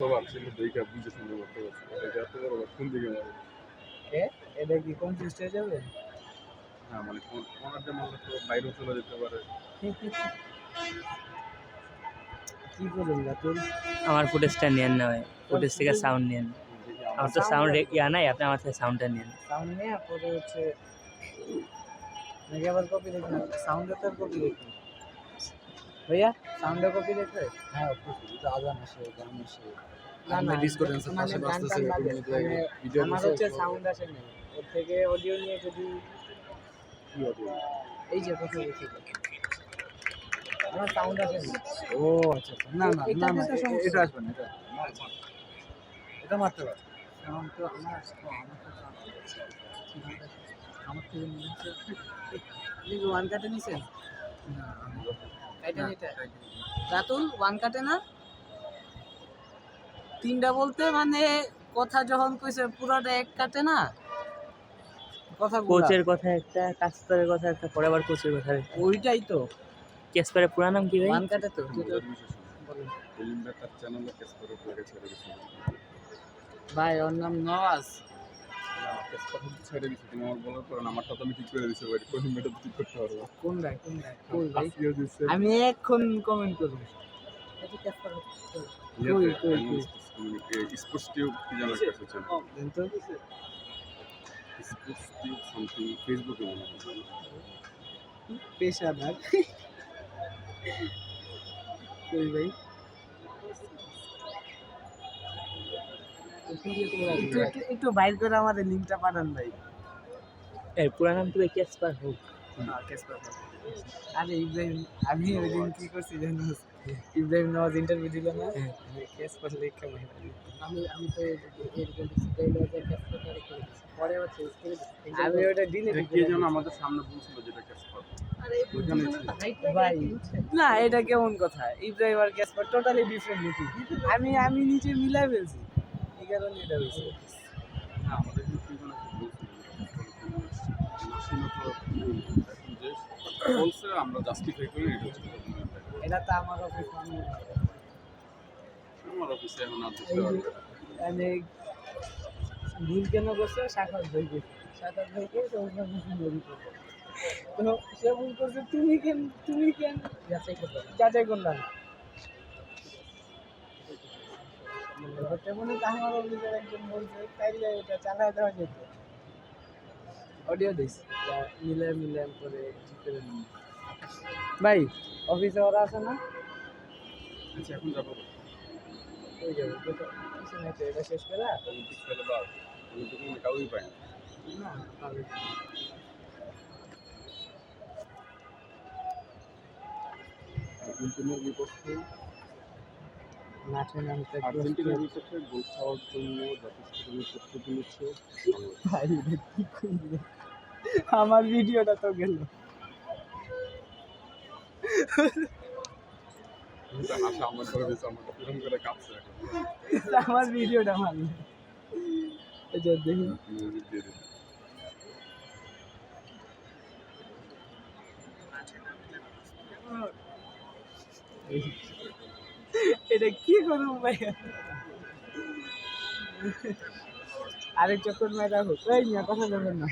সবার ছিল দেখা বুঝে শুনে করতে পারছি এটা এত বড় কোন দিকে মারে এটা কি কনফিউজ হয়ে যাবে? হ্যাঁ মানে কোনার যেমন তো বাইরেও চলে যেতে পারে। কি করুন রাতুল? আমার ফুটেজটা নেন না ভাই, ফুটেজ থেকে সাউন্ড নেন। আমার তো সাউন্ড ইয়া নাই, আপনি আমার থেকে সাউন্ডটা নেন। সাউন্ড নিয়ে পরে হচ্ছে নাকি আবার কপি দেখুন, সাউন্ডে তো কপি দেখুন ভাইয়া, সাউন্ডে কপি দেখবে? হ্যাঁ অবশ্যই এটা আজান আসে গান আসে না না, ডিসকর্ডেন্সের পাশে বাজতেছে ভিডিও আমার হচ্ছে সাউন্ড আসে না, ওর থেকে অডিও নিয়ে যদি কি হবে এই যে কথা বলছি আমার সাউন্ড আসে না। ও আচ্ছা না না না না এটা আসবে না, এটা মারতে পারে সাউন্ড তো আমার আমার থেকে নিয়েছে লিখো ওয়ান কাটে নিছেন এটা রাতুল ওয়ান কাটে না তিনটা বলতে মানে কথা যখন কইছে পুরোটা এক কাটে না কথা কোচের কথা একটা, কাস্তারের কথা একটা, পরে আবার কোচের কথা একটা। ওইটাই তো ক্যাসপারের পুরা নাম কি ভাই? ওয়ান কাটে তো এলিমটা তার চ্যানেলে কেস করে প্লেগে ছেড়ে দিয়েছে। ভাই ওর নাম নওয়াজ। কেস করে ছেড়ে দিয়েছে, তুমি আমার বলার পর নাম্বারটা তো আমি ঠিক করে দিয়েছি, ওই কোহিমেটা ঠিক করতে পারবো। কোন ভাই কই ভাই আজকেও দিচ্ছে আমি এখন কমেন্ট করব এটা ক্যাচ করব স্পোর্টস টিউব কি জানো একটা চ্যানেল দেন তো স্পোর্টস টিউব সামথিং ফেসবুকে মনে হয়। পেশাদার কই ভাই একটু বাইর করে আমাদের লিংকটা পাঠান ভাই। এর পুরা নাম কি ভাই? ক্যাসপার হোক। আরে ইব্রাহিম, আমি ওই দিন কি করছি জানো? ইব্রাহিম নওয়াজ ইন্টারভিউ দিল না, কেস পার লেখা ভাই আমি তো এরকম স্টাইলে কেস পার করে পরে হচ্ছে আমি ওটা ডিলিট কে যেন আমাদের সামনে বলছিল যেটা কেস পার। ভাই না, এটা কেমন কথা? ইব্রাহিম আর কেস পার টোটালি ডিফারেন্ট নীতি। আমি নিচে মিলাই ফেলছি, এই কারণে এটা হয়েছে। না আমাদের কি কোনো বলছে আমরা জাস্টিফাই করি এটা তো আমার অফিস, আমার অফিসে এখন আর দিতে পারবে না। মানে ভুল কেন করছে? শাখার ভাইকে তো সে ভুল করছে, তুমি কেন যাচাই করলাম তেমনি তো আমার অফিসের একজন বলছে তাইলে এটা চালায় দেওয়া যেত। অডিও দিস মিলে করে ঠিক করে নিন ভাই। অফিসে ওরা আছে না? আচ্ছা এখন যাবো ওই যাবো কিছু নাই তো, এটা শেষ করে অলিম্পিক খেলে দাও, অলিম্পিক মানে কাউই পায় না। না তাহলে আর্জেন্টিনার বিপক্ষে মাঠে নামতে আর্জেন্টিনার বিপক্ষে গোল খাওয়ার জন্য যথেষ্ট প্রস্তুতি নিচ্ছে। ভাই এটা কি করবে? আমার ভিডিওটা তো গেল, আশা আমার করে দিয়েছে, আমাকে পূরণ করে কাঁপছে এখন। আমার ভিডিওটা মারল এই যে দেখি মিউজিক দিয়ে দিন। এটা কি করবো ভাই? আরেক চক্কর মেয়ে রাখো, এই নিয়ে কথা বলবেন না।